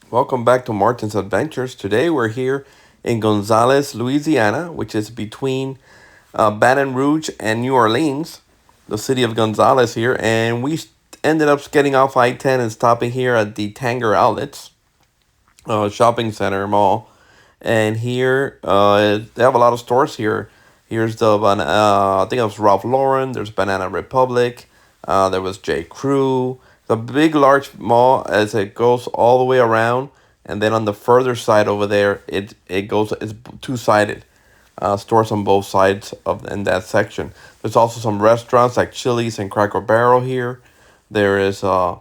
Welcome back to Martin's Adventures. Today we're here in Gonzalez, Louisiana, which is between Baton Rouge and New Orleans, the city of Gonzalez here. And ended up getting off I 10 and stopping here at the Tanger Outlets shopping center mall. And here they have a lot of stores here. Here's I think it was Ralph Lauren, there's Banana Republic, there was J. Crew. The big, large mall as it goes all the way around, and then on the further side over there, it's two sided. Stores on both sides of in that section. There's also some restaurants like Chili's and Cracker Barrel here. There is the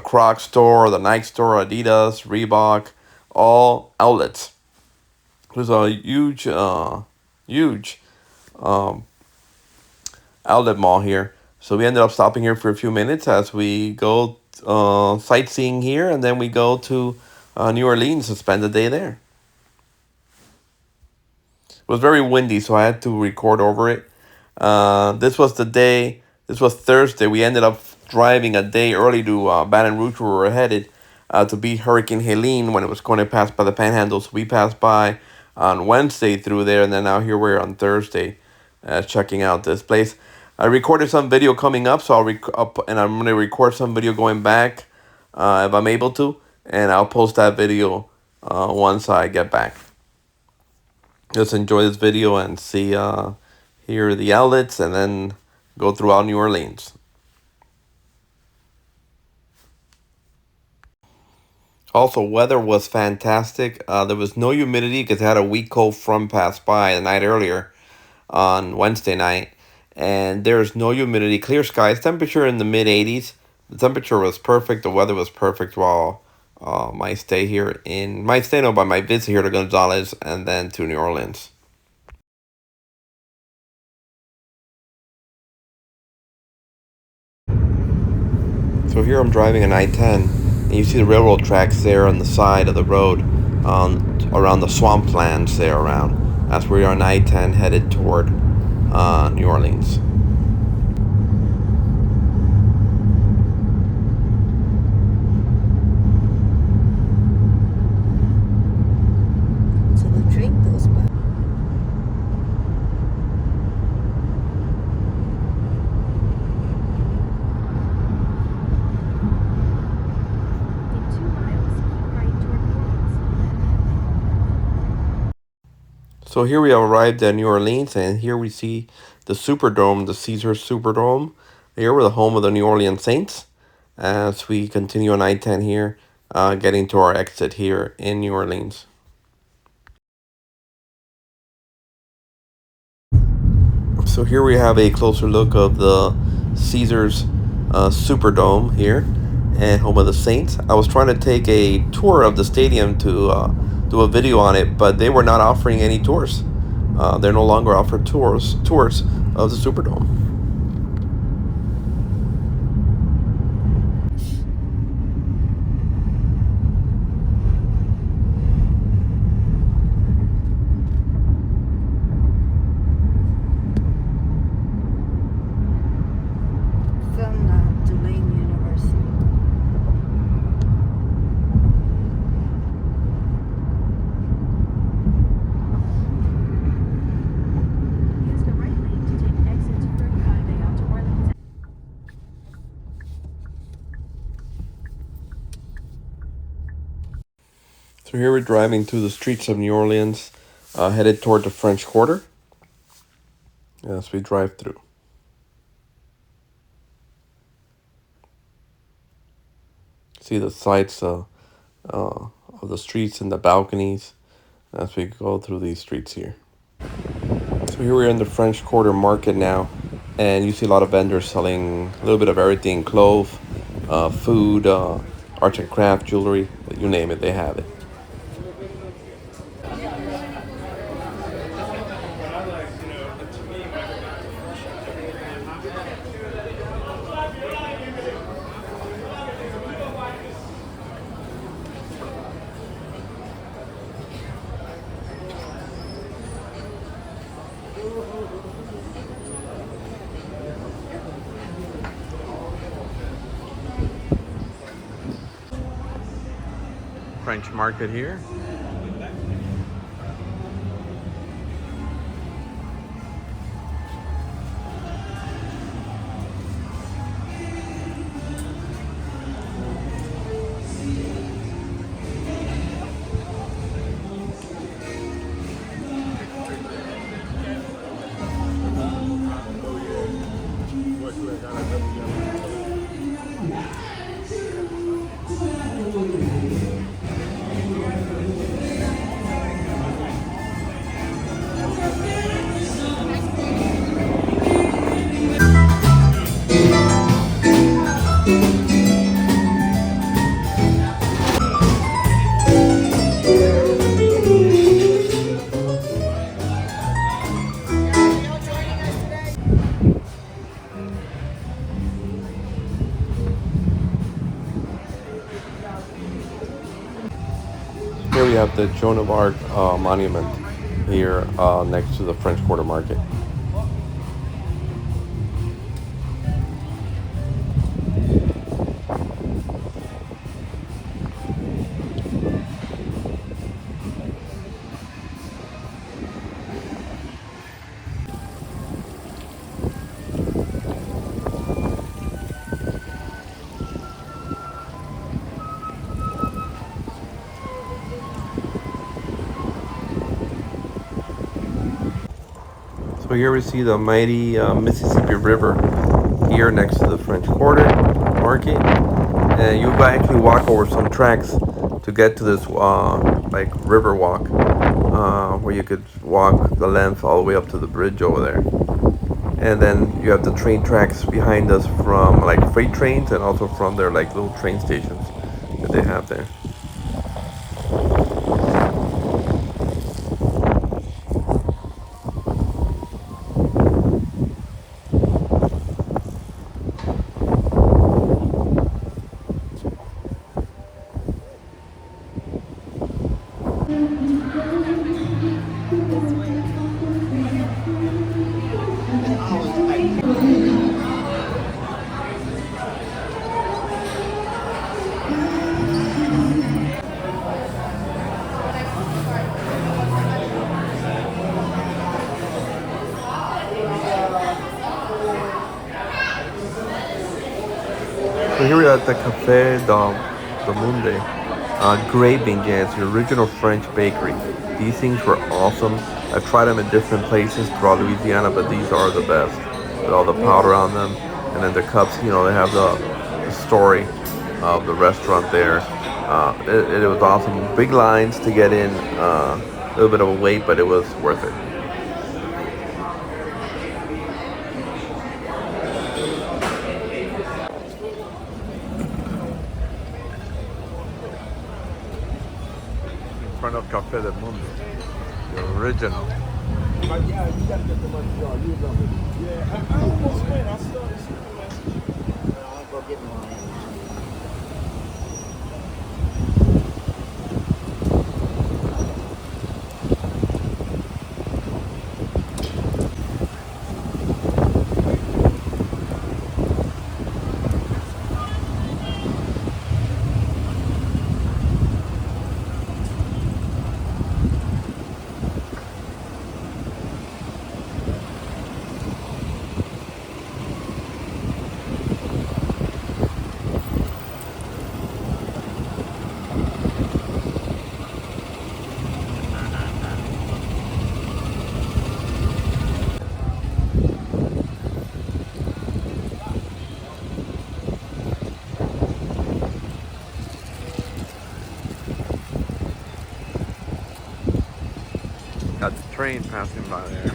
Croc store, the Nike store, Adidas, Reebok, all outlets. There's a huge um, outlet mall here. So we ended up stopping here for a few minutes as we go sightseeing here, and then we go to New Orleans to spend the day there. It was very windy, so I had to record over it. This was the day. This was Thursday. We ended up driving a day early to Baton Rouge, where we were headed to beat Hurricane Helene when it was going to pass by the Panhandle. So we passed by on Wednesday through there, and then now here we're on Thursday, checking out this place. I recorded some video coming up, so and I'm gonna record some video going back, if I'm able to, and I'll post that video once I get back. Just enjoy this video and see here the outlets, and then go throughout New Orleans. Also, weather was fantastic. There was no humidity because it had a weak cold front pass by the night earlier on Wednesday night, and there's no humidity, clear skies, temperature in the mid 80s. The temperature was perfect. The weather was perfect while my visit here to Gonzalez and then to New Orleans. So here I'm driving an I-10, and you see the railroad tracks there on the side of the road, around the swamplands there around. That's where you're on I-10 headed toward New Orleans. So the train goes by. In 2 miles, keep right toward Florence. So here we have arrived at New Orleans, and here we see the Superdome, the Caesars Superdome. Here we're the home of the New Orleans Saints. As we continue on I-10 here, getting to our exit here in New Orleans. So here we have a closer look of the Caesars Superdome here, and home of the Saints. I was trying to take a tour of the stadium to do a video on it, but they were not offering any tours. They're no longer offering tours of the Superdome. From Tulane University. Use the right lane to take exit 35A onto Orleans. So here we're driving through the streets of New Orleans, headed toward the French Quarter as we drive through. See the sights of the streets and the balconies as we go through these streets here. So here we're in the French Quarter market now, and you see a lot of vendors selling a little bit of everything: clothes, food, arts and craft, jewelry, you name it, they have it. French market here. Here we have the Joan of Arc monument here next to the French Quarter Market. So here we see the mighty Mississippi River here next to the French Quarter Market. And you actually walk over some tracks to get to this like river walk where you could walk the length all the way up to the bridge over there. And then you have the train tracks behind us from like freight trains and also from their like little train stations that they have there. So here we are at the Café de Monde. Great Beignets, the original French bakery. These things were awesome. I've tried them in different places throughout Louisiana, but these are the best. With all the powder on them. And then the cups, you know, they have the story of the restaurant there. It was awesome. Big lines to get in. A little bit of a wait, but it was worth it. In front of Café del Mundo, the original. But yeah, you gotta get the money, y'all. You love it. Yeah, I almost went. I started sleeping last night. I'll go get mine. Got the train passing by there.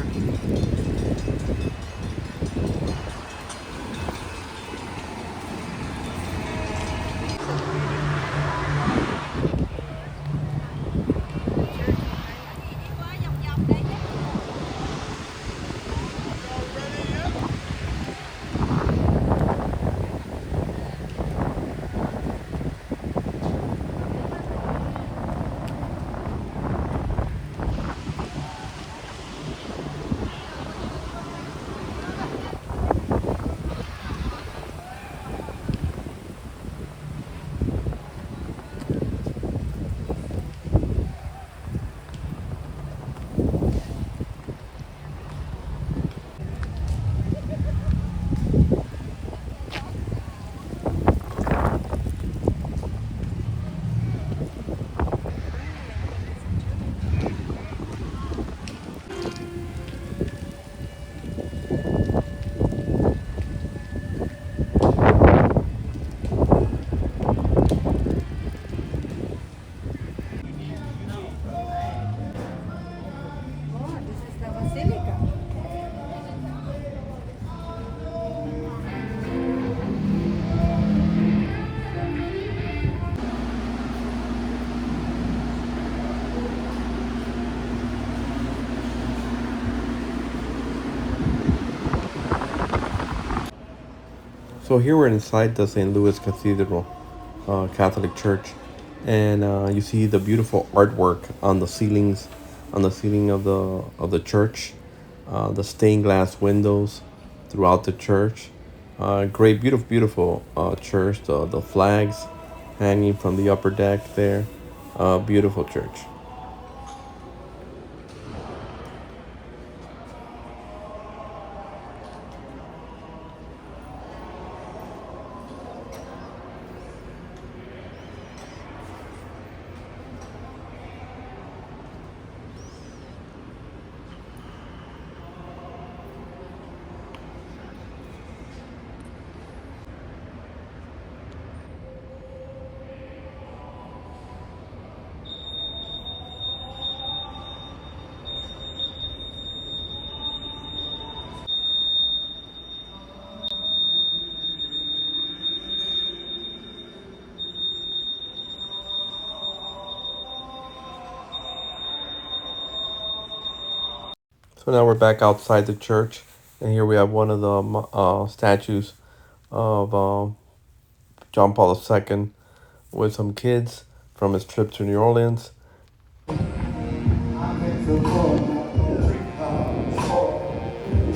So here we're inside the St. Louis Cathedral, Catholic Church, and you see the beautiful artwork on the ceilings, on the ceiling of the church, the stained glass windows throughout the church. Great, beautiful, beautiful church. The flags hanging from the upper deck there. Beautiful church. So now we're back outside the church, and here we have one of the statues of John Paul II with some kids from his trip to New Orleans.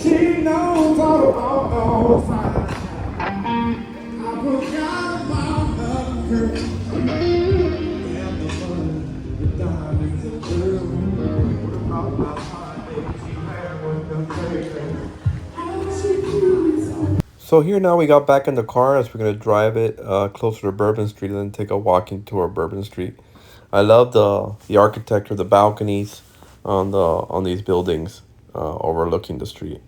She knows all about those signs. I forgot about the girl. And the money, the diamonds, the girl. What about my time, baby? She had one confession. So here now we got back in the car as we're gonna drive it closer to Bourbon Street and then take a walking tour of Bourbon Street. I love the architecture, the balconies on these buildings overlooking the street.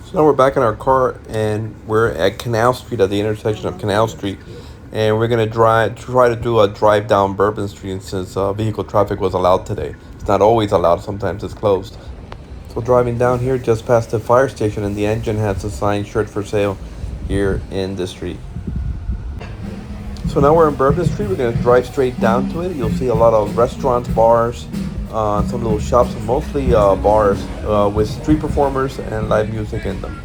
So now we're back in our car and we're at Canal Street at the intersection of Canal Street, and we're gonna try to do a drive down Bourbon Street since vehicle traffic was allowed today. It's not always allowed; sometimes it's closed. So driving down here just past the fire station, and the engine has a sign "Shirt for Sale" here in the street. So now we're in Bourbon Street. We're gonna drive straight down to it. You'll see a lot of restaurants, bars, some little shops, mostly bars with street performers and live music in them.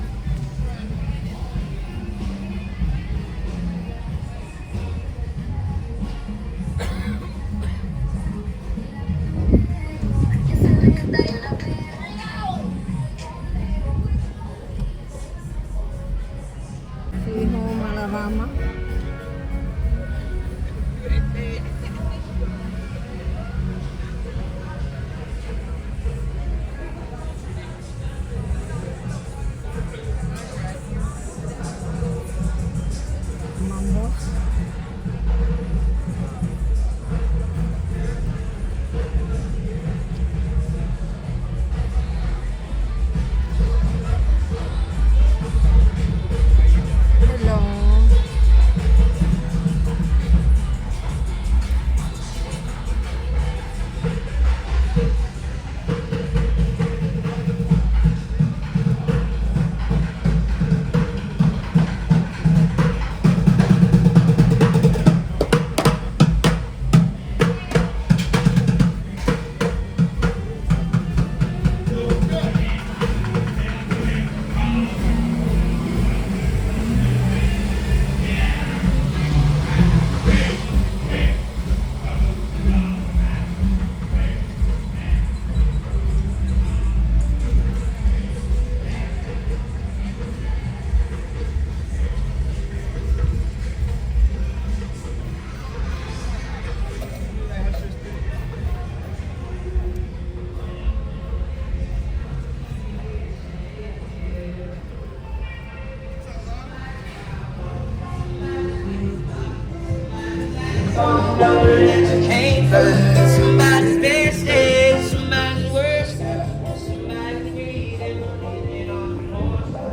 See home Alabama. Mambo. Hello. Somebody's best day, somebody's worst, somebody's greedy, on the floor.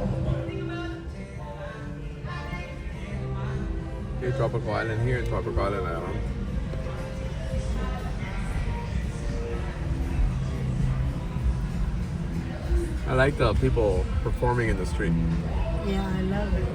Here's Tropical Island here, Tropical Island. I like the people performing in the street. Yeah, I love it.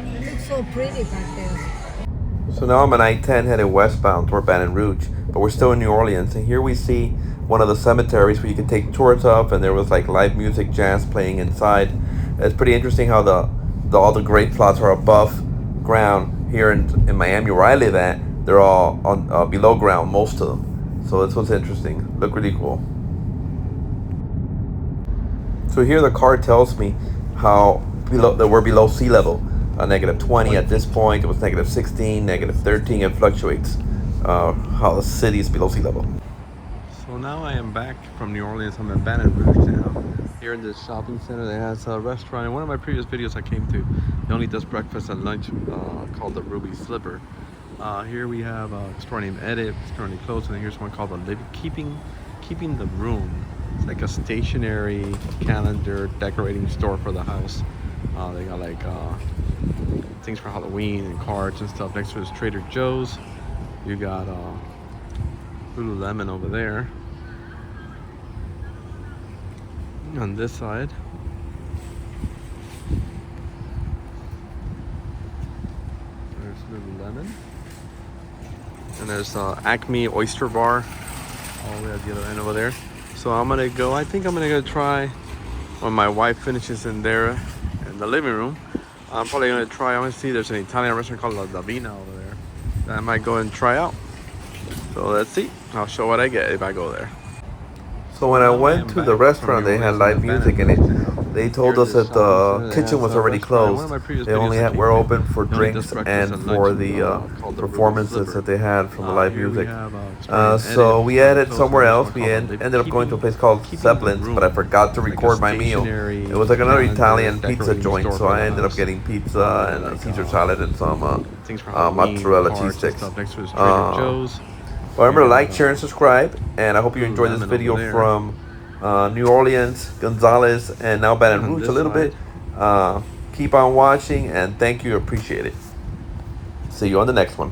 It looks so pretty back there. So now I'm on I-10 heading westbound toward Baton Rouge, but we're still in New Orleans, and here we see one of the cemeteries where you can take tours of, and there was like live music, jazz playing inside. It's pretty interesting how all the grave plots are above ground. Here in Miami, where I live at, they're all on below ground, most of them. So that's what's interesting. Look really cool. So here the card tells me how that we're below sea level. -20 at this point. It was -16, -13. It fluctuates how the city is below sea level. So now I am back from New Orleans. I'm in Baton Rouge now. Here in this shopping center that has a restaurant. In one of my previous videos I came to, it only does breakfast and lunch called the Ruby Slipper. Here we have a store named Edit. It's currently closed. And here's one called the Keeping the Room. It's like a stationery, calendar, decorating store for the house. They got like things for Halloween and cards and stuff. Next to it is Trader Joe's. You got Lululemon over there. On this side, there's Lululemon. And there's Acme Oyster Bar all the way at the other end over there. So I think I'm gonna go try, when my wife finishes in there in the living room, I'm probably gonna try, I'm gonna see there's an Italian restaurant called La Davina over there that I might go and try out. So let's see, I'll show what I get if I go there. So when I went to the restaurant, they had live music in it. They told us that the kitchen was already closed. They only were open for drinks and for the performances that they had from the live music. So we headed somewhere else. We ended up going to a place called Zeppelin's, but I forgot to record my meal. It was like another Italian pizza joint, so I ended up getting pizza and a Caesar salad and some mozzarella cheese sticks. Remember to like, share, and subscribe. And I hope you enjoyed this video from New Orleans, Gonzalez, and now Baton Rouge a little bit. Keep on watching, and thank you. Appreciate it. See you on the next one.